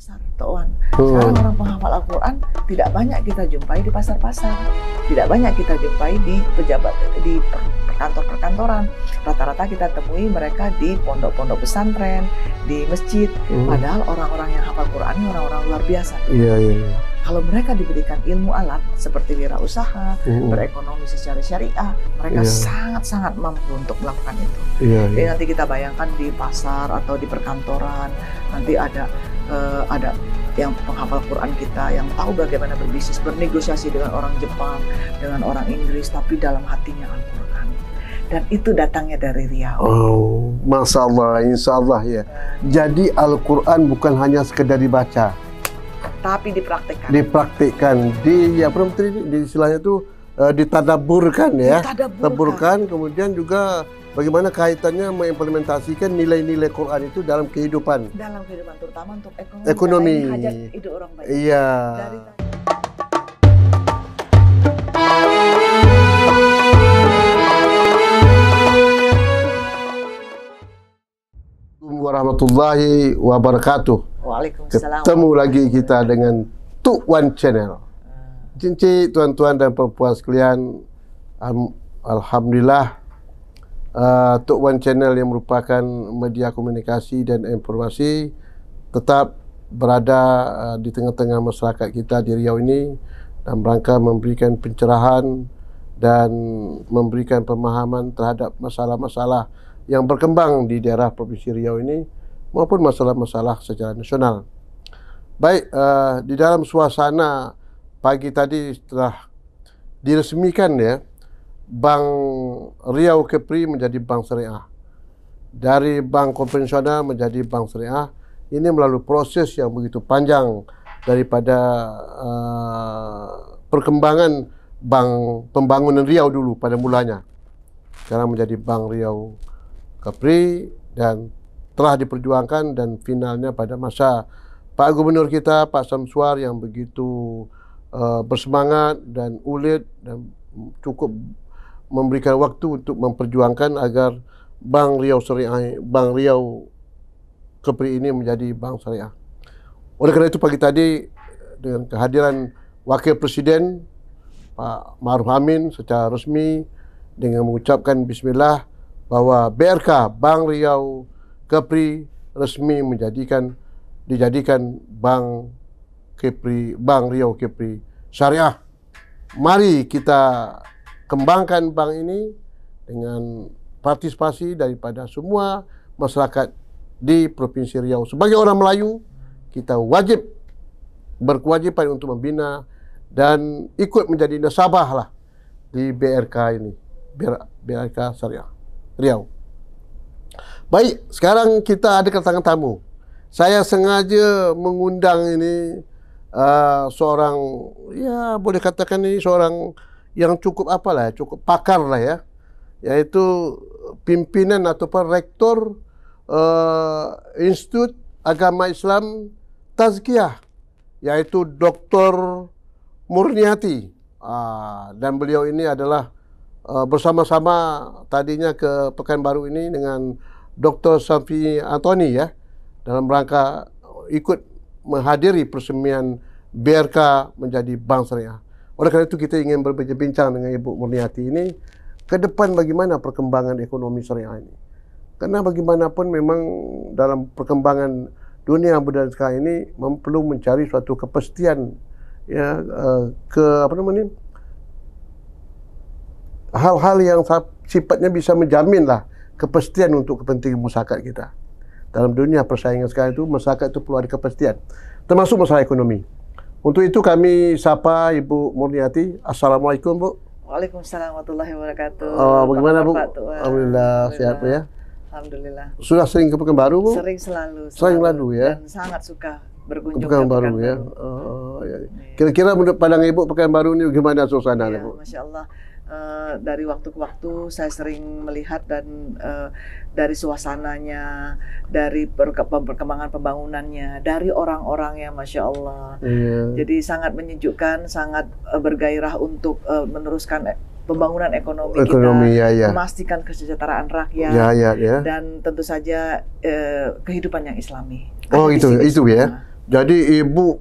pasar, Wan. Sekarang orang penghafal Al-Quran tidak banyak kita jumpai di pasar-pasar, tidak banyak kita jumpai di pejabat, di perkantor-perkantoran. Rata-rata kita temui mereka di pondok-pondok pesantren, di masjid. Padahal orang-orang yang hafal Quran ini orang-orang luar biasa. Iya. Kalau mereka diberikan ilmu alat seperti wirausaha, berekonomi secara syariah, mereka sangat-sangat mampu untuk melakukan itu. Jadi nanti kita bayangkan di pasar atau di perkantoran, nanti ada yang penghafal Quran kita yang tahu bagaimana berbisnis, bernegosiasi dengan orang Jepang, dengan orang Inggris, tapi dalam hatinya Al-Quran. Dan itu datangnya dari Riau. Oh, Masya Allah, Insya Allah ya. Jadi Al-Quran bukan hanya sekedar dibaca, tapi dipraktikkan. Dipraktikkan, di istilahnya itu ditadaburkan ya. Ditadaburkan, kemudian juga bagaimana kaitannya mengimplementasikan nilai-nilai Quran itu dalam kehidupan. Dalam kehidupan, terutama untuk ekonomi. Hajat hidup orang baik. Iya. Warahmatullahi wabarakatuh. Waalaikumsalam. Ketemu lagi kita dengan Tuk Wan Channel. Cincin tuan-tuan dan perempuan sekalian, alhamdulillah Tuk Wan Channel yang merupakan media komunikasi dan informasi tetap berada di tengah-tengah masyarakat kita di Riau ini dalam rangka memberikan pencerahan dan memberikan pemahaman terhadap masalah-masalah yang berkembang di daerah Provinsi Riau ini maupun masalah-masalah secara nasional. Baik, di dalam suasana pagi tadi setelah diresmikan ya, Bank Riau Kepri menjadi bank syariah. Dari bank konvensional menjadi bank syariah, ini melalui proses yang begitu panjang daripada perkembangan bank pembangunan Riau dulu pada mulanya. Sekarang menjadi Bank Riau Kepri dan telah diperjuangkan dan finalnya pada masa Pak Gubernur kita Pak Samsuar yang begitu bersemangat dan ulet dan cukup memberikan waktu untuk memperjuangkan agar Bank Riau Syariah, Bank Riau Kepri ini menjadi bank syariah. Oleh karena itu pagi tadi dengan kehadiran Wakil Presiden Pak Ma'ruf Amin secara resmi dengan mengucapkan Bismillah bahwa BRK Bank Riau Kepri resmi dijadikan Bank Riau Kepri Syariah. Mari kita kembangkan bank ini dengan partisipasi daripada semua masyarakat di Provinsi Riau. Sebagai orang Melayu, kita berkewajiban untuk membina dan ikut menjadi nasabah lah di BRK ini, BRK Syariah Riau. Baik, sekarang kita ada kedatangan tamu. Saya sengaja mengundang ini seorang, ya boleh katakan ini seorang yang cukup cukup pakar lah ya, yaitu pimpinan ataupun rektor Institut Agama Islam Tazkiyah, yaitu Dr. Murniati. Dan beliau ini adalah bersama-sama tadinya ke Pekanbaru ini dengan Dr. Safi Antoni ya, dalam rangka ikut menghadiri peresmian BRK menjadi bank syariah. Oleh karena itu kita ingin berbincang dengan Ibu Murniati ini ke depan bagaimana perkembangan ekonomi syariah ini. Karena bagaimanapun memang dalam perkembangan dunia budaya sekarang ini perlu mencari suatu kepastian ya, hal-hal yang sifatnya bisa menjamin lah kepastian untuk kepentingan masyarakat kita. Dalam dunia persaingan sekarang itu, masyarakat itu perlu ada kepastian, termasuk masalah ekonomi. Untuk itu kami sapa Ibu Murniati. Assalamualaikum Bu. Waalaikumsalam warahmatullahi wabarakatuh. Bagaimana Bu? Alhamdulillah sehat Bu ya. Alhamdulillah. Sudah sering ke Pekanbaru Bu? Sering selalu ya. Dan sangat suka berkunjung ke Pekanbaru ya. Ya. Kira-kira menurut pandang Ibu Pekanbaru ini gimana suasananya ya, Bu? Masya Allah. Dari waktu ke waktu saya sering melihat dan dari suasananya, dari perkembangan pembangunannya, dari orang-orangnya, Masya Allah. Jadi sangat menyejukkan, sangat bergairah untuk meneruskan pembangunan ekonomi kita, memastikan kesejahteraan rakyat, dan tentu saja kehidupan yang Islami. Itu ya. Jadi Ibu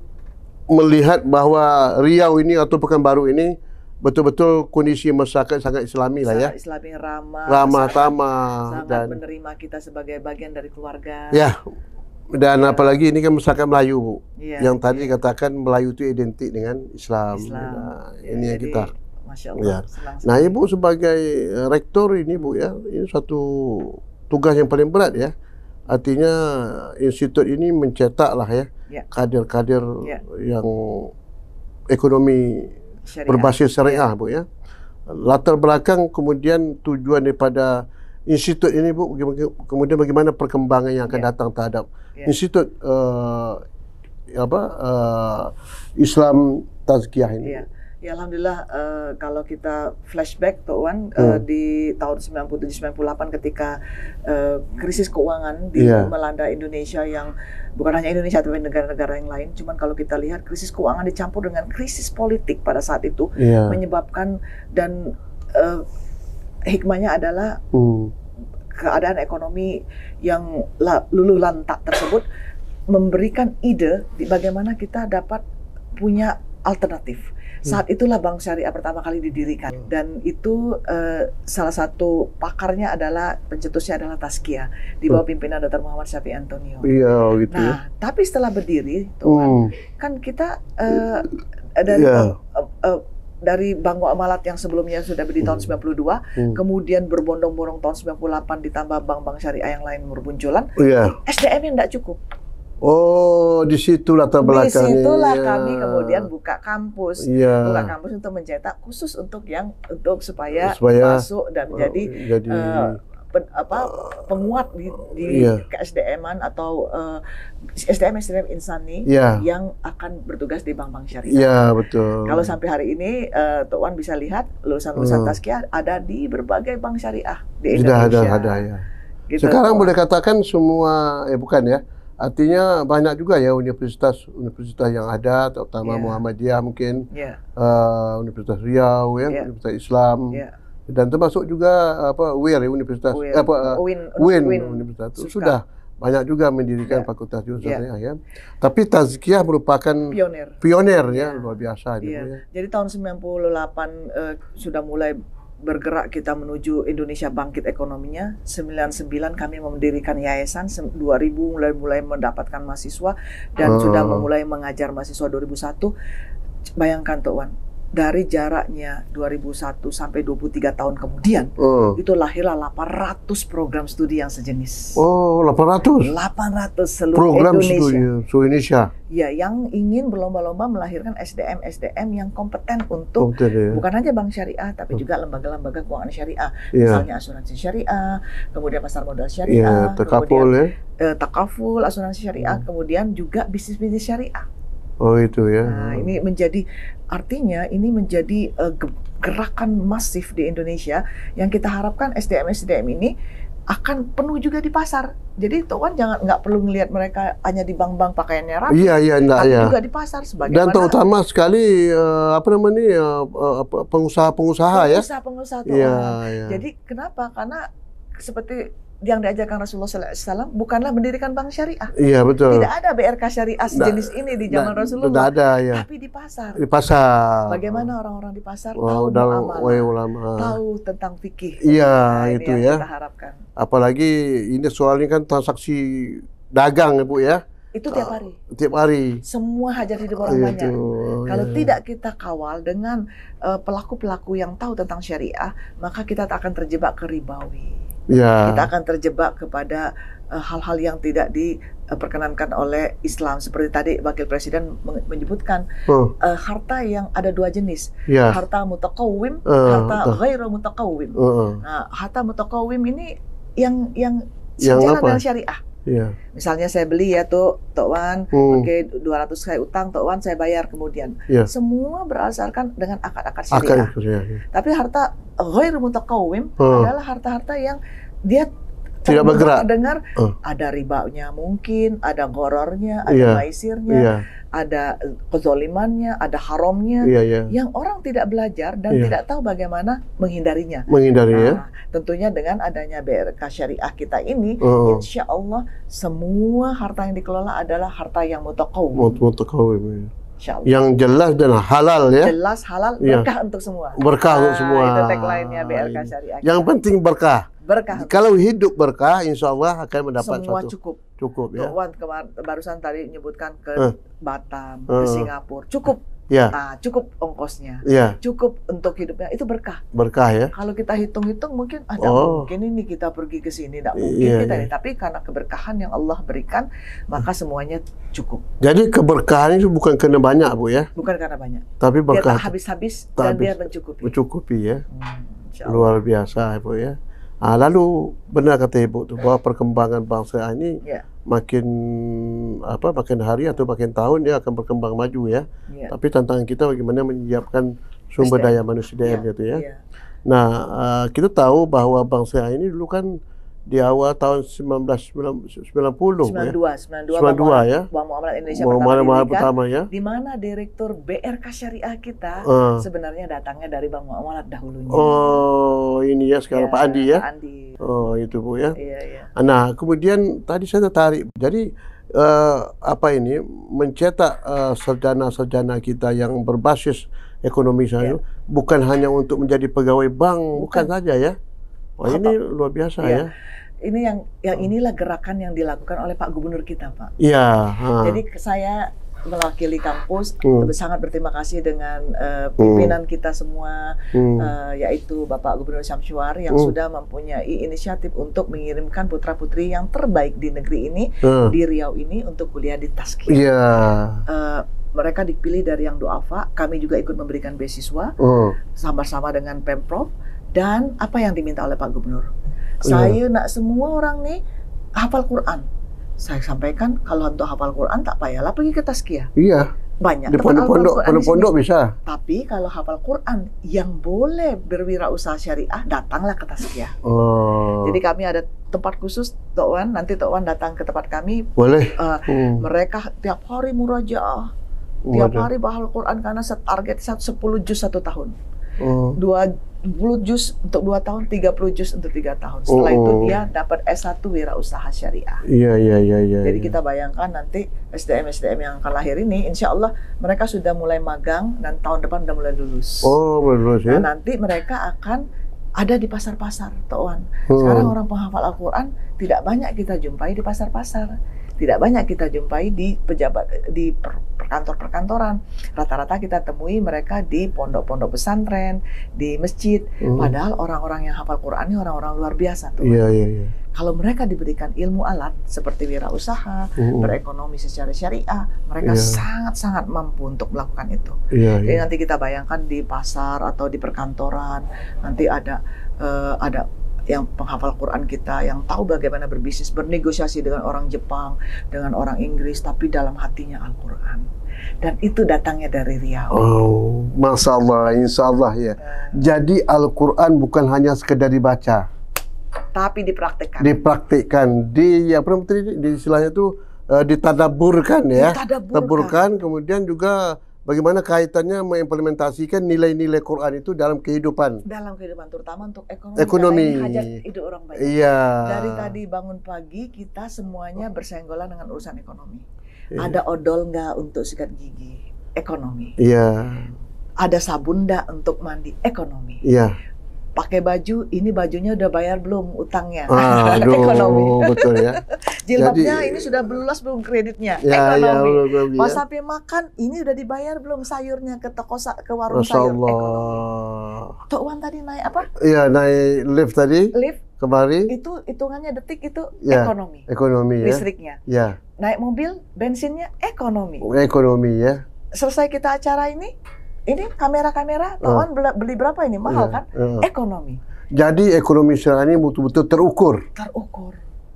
melihat bahwa Riau ini atau Pekanbaru ini betul-betul kondisi masyarakat sangat Islami lah ya. Sangat Islami, ramah, Tamah sangat menerima kita sebagai bagian dari keluarga. Ya. Dan apalagi ini kan masyarakat Melayu, Bu. Ya, Yang tadi katakan Melayu itu identik dengan Islam. Nah, ini yang kita. Masya Allah. Ya. Senang Nah, Ibu sebagai rektor ini, Bu ya, ini satu tugas yang paling berat ya. Artinya institut ini mencetak lah ya, kader-kader yang ekonomi berbasis syariah, Bu ya. Latar belakang kemudian tujuan daripada institut ini, Bu, kemudian bagaimana perkembangan yang akan datang terhadap institut Islam Tazkiyah ini. Ya, alhamdulillah kalau kita flashback Tok Wan di tahun 97-98 ketika krisis keuangan melanda Indonesia, yang bukan hanya Indonesia tapi negara-negara yang lain. Cuman kalau kita lihat krisis keuangan dicampur dengan krisis politik pada saat itu menyebabkan, dan hikmahnya adalah keadaan ekonomi yang luluh lantak tersebut memberikan ide di bagaimana kita dapat punya alternatif. Saat itulah Bank Syariah pertama kali didirikan, dan itu salah satu pakarnya adalah, pencetusnya adalah Tazkiyah di bawah pimpinan Dr. Muhammad Syafi'i Antonio. Iya, gitu. Nah, tapi setelah berdiri, kan kita dari Bank Muamalat yang sebelumnya sudah berdiri tahun 92, kemudian berbondong-bondong tahun 98 ditambah bank-bank syariah yang lain bermunculan, SDM yang tidak cukup. Oh, disitulah latar belakangnya. Disitulah kami kemudian buka kampus, untuk mencetak khusus untuk supaya masuk dan menjadi penguat di ke-SDM-an atau SDM insani yang akan bertugas di bank-bank syariah. Iya, betul. Kalau sampai hari ini Tok Wan bisa lihat lulusan-lulusan Tazkiyah ada di berbagai bank syariah di Indonesia. Sudah ada ya. Gitu. Sekarang boleh katakan semua bukan ya. Artinya banyak juga ya universitas yang ada, terutama Muhammadiyah mungkin, Universitas Riau ya, Universitas Islam, dan termasuk juga Universitas UIN Universitas itu sudah banyak juga mendirikan fakultas jurusan ya. Tapi Tazkiyah merupakan pioner ya, luar biasa. Jadi tahun 98 sudah mulai bergerak kita menuju Indonesia bangkit ekonominya. 99 kami mendirikan yayasan, 2000 mulai mendapatkan mahasiswa dan sudah memulai mengajar mahasiswa 2001. Bayangkan Tok Wan, dari jaraknya 2001 sampai 23 tahun kemudian, itu lahirlah 800 program studi yang sejenis. Oh, 800? 800 seluruh program Indonesia. Studi Indonesia. Ya, yang ingin berlomba-lomba melahirkan SDM yang kompeten untuk bukan hanya bank syariah, tapi juga lembaga-lembaga keuangan syariah. Misalnya asuransi syariah, kemudian pasar modal syariah, kemudian takaful, asuransi syariah, kemudian juga bisnis-bisnis syariah. Oh, itu ya. Nah, ini artinya ini menjadi gerakan masif di Indonesia yang kita harapkan SDM ini akan penuh juga di pasar. Jadi Tok Wan nggak perlu melihat mereka hanya di bank-bank pakaiannya rapi, tapi juga di pasar. Dan terutama sekali pengusaha-pengusaha ya. Pengusaha-pengusaha Tok Wan. Jadi kenapa? Karena seperti yang diajarkan Rasulullah SAW bukanlah mendirikan bank syariah. Iya, betul. Tidak ada BRK syariah sejenis ini di zaman Rasulullah. Tidak ada, ya. Tapi di pasar. Di pasar. Bagaimana orang-orang di pasar tahu muamalah, tahu tentang fikih. Iya, itu ya. Kita harapkan. Apalagi ini soalnya kan transaksi dagang ya, Bu ya. Itu tiap hari. Tiap hari. Semua hajat hidup orang banyak. Kalau tidak kita kawal dengan pelaku-pelaku yang tahu tentang syariah, maka kita akan terjebak ke ribawi. Kita akan terjebak kepada hal-hal yang tidak diperkenankan oleh Islam. Seperti tadi Wakil Presiden menyebutkan harta yang ada dua jenis, harta mutaqawwim, harta ghairu mutaqawwim. Nah, harta mutaqawwim ini yang sejalan dengan syariah. Misalnya saya beli ya Tok Wan, 200 saya utang, Tok Wan saya bayar kemudian. Semua berdasarkan dengan akad-akad syariah. Tapi harta ghairu mutaqawwim adalah harta-harta yang dia Tidak bergerak. Dengar ada ribanya mungkin, ada gorornya, ada maisirnya, ada kezolimannya, ada haramnya, yang orang tidak belajar dan tidak tahu bagaimana menghindarinya. Nah, tentunya dengan adanya BRK Syariah kita ini, insya Allah semua harta yang dikelola adalah harta yang mutaqawwim. Yang jelas dan halal ya. Jelas halal, berkah untuk semua. Berkah untuk semua. Itu tagline-nya BRK Syariah. Yang penting berkah. Kalau hidup berkah, insya Allah akan mendapat semua suatu. Cukup ya. Tuan barusan tadi menyebutkan ke Batam, ke Singapura, cukup. Cukup ongkosnya, cukup untuk hidupnya, itu berkah. Berkah ya. Kalau kita hitung-hitung mungkin mungkin ini kita pergi ke sini, tidak mungkin kita ini. Tapi karena keberkahan yang Allah berikan, maka semuanya cukup. Jadi keberkahan itu bukan karena banyak, Bu ya? Bukan karena banyak. Tapi berkah. Dia tak habis-habis dan dia mencukupi. Mencukupi ya. Luar biasa, Bu ya. Lalu benar kata Ibu tuh bahwa perkembangan bangsa ini makin hari atau makin tahun dia akan berkembang maju ya. Tapi tantangan kita bagaimana menyiapkan sumber daya manusia gitu ya. Nah, kita tahu bahwa bangsa ini dulu kan di awal tahun 1990 ya. Bank Muamalat Indonesia pertama ya. Di mana direktur BRK Syariah kita sebenarnya datangnya dari Bank Muamalat dahulunya. Oh, ini ya sekarang Pak Andi ya. Pak Andi. Oh, itu Bu ya. Nah, kemudian tadi saya tertarik. Jadi mencetak sarjana-sarjana kita yang berbasis ekonomi saya bukan hanya untuk menjadi pegawai bank, bukan saja ya. Wah, ini luar biasa ya. Ini yang inilah gerakan yang dilakukan oleh Pak Gubernur kita, Pak. Iya. Jadi saya mewakili kampus sangat berterima kasih dengan pimpinan kita semua, yaitu Bapak Gubernur Syamsuar yang sudah mempunyai inisiatif untuk mengirimkan putra-putri yang terbaik di negeri ini, di Riau ini untuk kuliah di Tazkiyah. Mereka dipilih dari yang duafa, kami juga ikut memberikan beasiswa sama-sama dengan Pemprov. Dan apa yang diminta oleh Pak Gubernur? Saya nak semua orang nih hafal Quran. Saya sampaikan kalau untuk hafal Quran tak payahlah pergi ke Tazkiyah. Iya. Banyak di pondok bisa. Tapi kalau hafal Quran yang boleh berwirausaha syariah, datanglah ke Tazkiyah. Jadi kami ada tempat khusus, Tok Wan. Nanti Tok Wan datang ke tempat kami. Boleh. Mereka tiap hari murajaah, tiap hari bahal Quran karena target 10 juz 1 tahun. 20 juz untuk 2 tahun, 30 juz untuk 3 tahun. Setelah itu dia dapat S1 wirausaha syariah. Iya. Jadi kita bayangkan nanti SDM yang akan lahir ini, insya Allah mereka sudah mulai magang dan tahun depan sudah mulai lulus. Lulus ya. Nah, nanti mereka akan ada di pasar-pasar, Tok Wan. Sekarang orang penghafal Al-Quran tidak banyak kita jumpai di pasar-pasar. Tidak banyak kita jumpai di perkantor-perkantoran. Rata-rata kita temui mereka di pondok-pondok pesantren, di masjid. Padahal orang-orang yang hafal Quran ini orang-orang luar biasa tuh. Iya. Kalau mereka diberikan ilmu alat seperti wirausaha, berekonomi secara syariah, mereka sangat-sangat mampu untuk melakukan itu. Jadi nanti kita bayangkan di pasar atau di perkantoran, nanti ada yang penghafal Quran kita yang tahu bagaimana berbisnis, bernegosiasi dengan orang Jepang, dengan orang Inggris, tapi dalam hatinya Al-Quran. Dan itu datangnya dari Riau. Masya Allah, insya Allah ya. Jadi Al-Quran bukan hanya sekedar dibaca, tapi dipraktikkan. Di istilahnya itu ditadaburkan ya. Ditadaburkan, kemudian juga bagaimana kaitannya mengimplementasikan nilai-nilai Quran itu dalam kehidupan. Terutama untuk ekonomi. Hajat hidup orang banyak. Dari tadi bangun pagi kita semuanya bersenggolan dengan urusan ekonomi. Ada odol nggak untuk sikat gigi? Ekonomi. Ada sabun nggak untuk mandi? Ekonomi. Pakai baju, ini bajunya udah bayar belum utangnya? Ekonomi. Betul ya. Jilbabnya ini sudah lunas belum kreditnya? Ekonomi. Pas sampai makan, ini udah dibayar belum sayurnya ke toko ke warung sayur? Ekonomi. Tok Wan tadi naik apa? Iya, naik lift tadi. Lift. Kemarin. Itu hitungannya detik itu ekonomi. Ekonomi ya. Listriknya. Naik mobil, bensinnya ekonomi. Ekonomi ya. Selesai kita acara ini kamera-kamera, Tok Wan beli berapa ini? Mahal kan? Ekonomi. Jadi ekonomi syariah ini betul-betul terukur.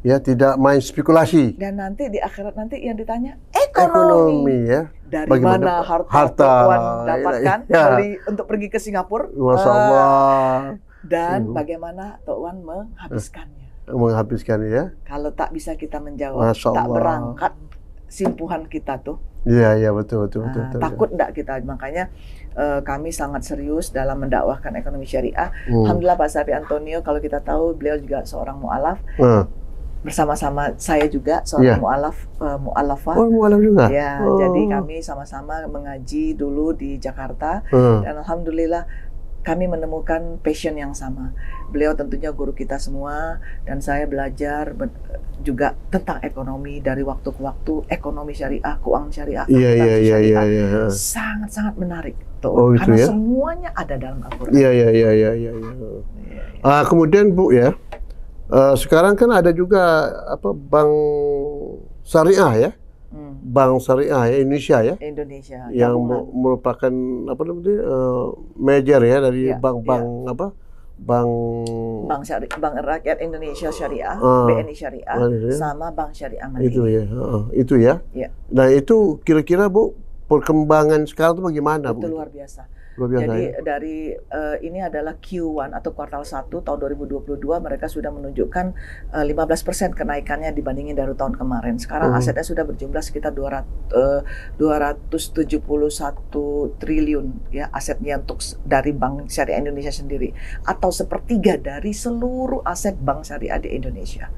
Ya, tidak main spekulasi. Dan nanti di akhirat nanti yang ditanya ekonomi ya. Dari bagaimana mana harta Tok Wan dapatkan untuk pergi ke Singapura? Masya Allah. Dan bagaimana Tok Wan menghabiskannya? Menghabiskan ya. Kalau tak bisa kita menjawab, Masya tak Allah. berangkat simpuhan kita tuh. Iya, iya, betul, betul, betul, betul. Takut enggak kita. Makanya kami sangat serius dalam mendakwahkan ekonomi syariah. Hmm. Alhamdulillah Pak Safi Antonio, kalau kita tahu beliau juga seorang mu'alaf. Bersama-sama saya juga seorang mu'alafah. Oh, mu'alaf juga? Ya, jadi kami sama-sama mengaji dulu di Jakarta. Dan Alhamdulillah kami menemukan passion yang sama. Beliau tentunya guru kita semua, dan saya belajar juga tentang ekonomi dari waktu ke waktu, ekonomi syariah, keuangan syariah, Iya. Sangat-sangat menarik. Itu Karena ya? semuanya ada dalam Al-Quran. Iya. Kemudian Bu ya, sekarang kan ada juga bank syariah ya? Bank syariah ya, Indonesia ya, yang merupakan merger ya dari bank Bank Rakyat Indonesia Syariah, BNI Syariah, sama Bank Syariah Mandiri. Itu ya. Nah itu kira-kira Bu, perkembangan sekarang itu bagaimana Bu? Itu luar biasa. ya? Jadi dari ini adalah Q1 atau kuartal 1 tahun 2022, mereka sudah menunjukkan 15% kenaikannya dibandingin dari tahun kemarin. Sekarang asetnya sudah berjumlah sekitar 271 triliun ya asetnya dari Bank Syariah Indonesia sendiri, atau sepertiga dari seluruh aset Bank Syariah di Indonesia.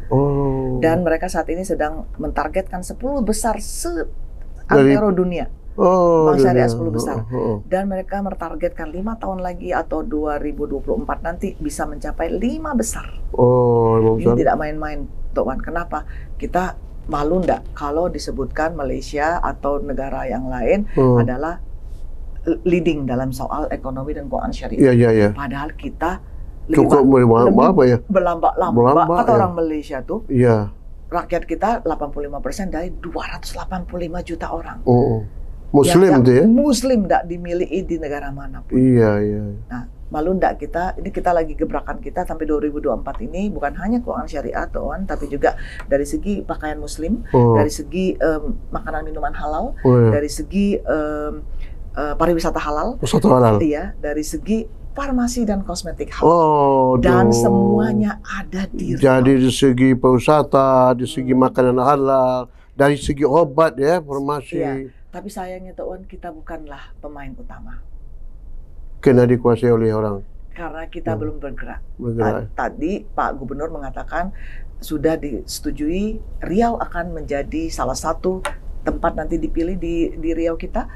Dan mereka saat ini sedang mentargetkan 10 besar se-antero dunia. Bank Syariah 10 besar. Dan mereka menargetkan 5 tahun lagi atau 2024 nanti bisa mencapai 5 besar. Ini tidak main-main, Tuan. Kenapa? Kita malu enggak kalau disebutkan Malaysia atau negara yang lain adalah leading dalam soal ekonomi dan keuangan syariah. Iya. Padahal kita cukup berlambak kata orang Malaysia tuh. Iya. Rakyat kita 85% dari 285 juta orang. Muslim tuh ya? Muslim tidak dimiliki di negara manapun. Iya. Nah, malu enggak kita, ini kita lagi gebrakan kita sampai 2024 ini bukan hanya keuangan syariah, Tuan, tapi juga dari segi pakaian muslim, dari segi makanan minuman halal, dari segi pariwisata halal. Iya, dari segi farmasi dan kosmetik halal. Dan semuanya ada di Jadi di segi pariwisata, di segi makanan halal, dari segi obat ya, farmasi. Iya. Tapi sayangnya Tuan, kita bukanlah pemain utama. Kena dikuasai oleh orang. Karena kita belum bergerak. Tadi Pak Gubernur mengatakan sudah disetujui Riau akan menjadi salah satu tempat nanti dipilih di Riau kita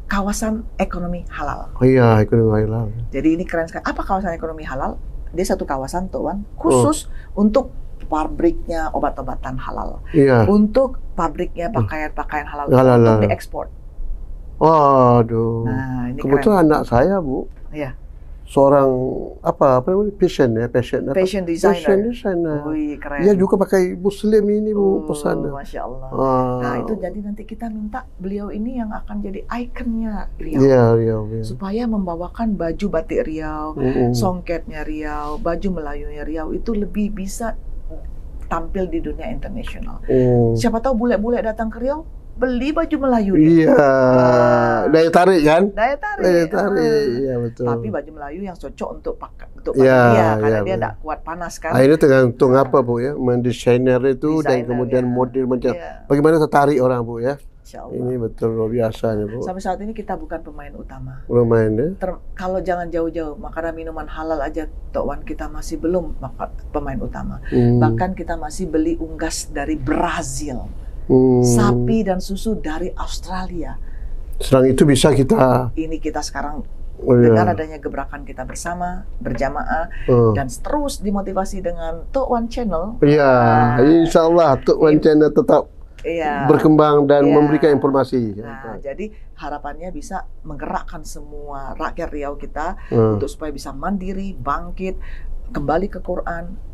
kawasan ekonomi halal. Iya, ekonomi halal. Jadi ini keren sekali. Apa kawasan ekonomi halal? Dia satu kawasan Tuan khusus untuk pabriknya obat-obatan halal, untuk pabriknya pakaian-pakaian halal, untuk diekspor. Waduh. Nah, ini kebetulan keren. Anak saya Bu, seorang fashion designer. Wih, keren. Dia juga pakai Muslim ini Bu, pesannya. Masya Allah. Nah itu jadi nanti kita minta beliau ini yang akan jadi ikonnya Riau. Iya. Supaya membawakan baju batik Riau, songketnya Riau, baju Melayunya Riau itu lebih bisa tampil di dunia internasional. Siapa tahu bule-bule datang ke Riau beli baju Melayu. Iya. Daya tarik kan? Daya tarik. Iya betul. Tapi baju Melayu yang cocok untuk dia karena dia tidak kuat panas kan. Ini tergantung apa Bu ya, mendesainer itu dan kemudian model macam. Bagaimana tertarik orang Bu ya? Ini betul luar biasa nih Bu. Sampai saat ini kita bukan pemain utama. Pemain ya? Kalau jangan jauh-jauh, makanan minuman halal aja Tuan kita masih belum pemain utama. Bahkan kita masih beli unggas dari Brazil. Sapi dan susu dari Australia. Sedang itu bisa kita. Ini kita sekarang dengan adanya gebrakan kita bersama, berjamaah, dan terus dimotivasi dengan Tok Wan Channel. Iya, insya Allah Tok Wan Channel tetap berkembang dan memberikan informasi. Nah, jadi harapannya bisa menggerakkan semua rakyat Riau kita untuk supaya bisa mandiri, bangkit, kembali ke Quran.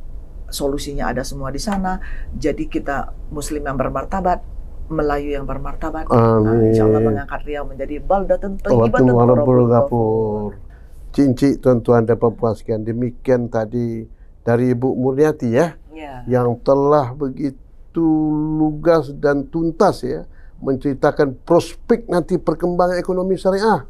Solusinya ada semua di sana. Jadi kita Muslim yang bermartabat, Melayu yang bermartabat. Insya Allah mengangkat Riau menjadi baldatun thayyibatun warabul ghafur. Cinci tuan-tuan dan puan sekalian, demikian tadi dari Ibu Murniati ya, yang telah begitu lugas dan tuntas ya menceritakan prospek nanti perkembangan ekonomi syariah,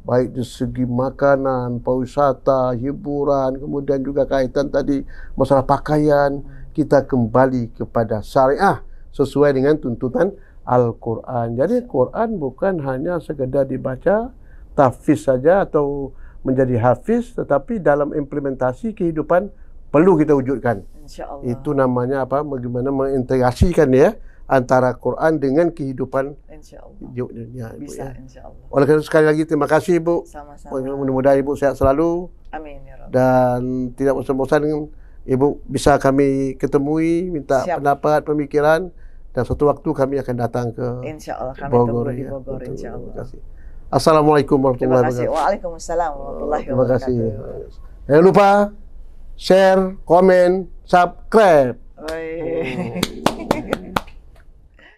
baik di segi makanan, pariwisata, hiburan, kemudian juga kaitan tadi masalah pakaian, kita kembali kepada syariah sesuai dengan tuntutan Al-Quran. Jadi Quran bukan hanya sekedar dibaca, tahfiz saja atau menjadi hafiz, tetapi dalam implementasi kehidupan perlu kita wujudkan. InsyaAllah. Itu namanya apa? Bagaimana mengintegrasikan ya antara Quran dengan kehidupan hidup dunia. Bisa, insyaAllah. Oleh karena sekali lagi terima kasih Ibu. Sama-sama. Mudah-mudahan Ibu sehat selalu. Amin ya Rabb. Dan tidak bosan-bosan Ibu bisa kami ketemui, minta pendapat, pemikiran, dan suatu waktu kami akan datang ke InsyaAllah kami Bogor. tunggu di Bogor, insyaAllah. Terima kasih. Assalamualaikum warahmatullahi wabarakatuh. Waalaikumsalam warahmatullahi Terima kasih. wabarakatuh. Jangan lupa share, komen, subscribe. Baik.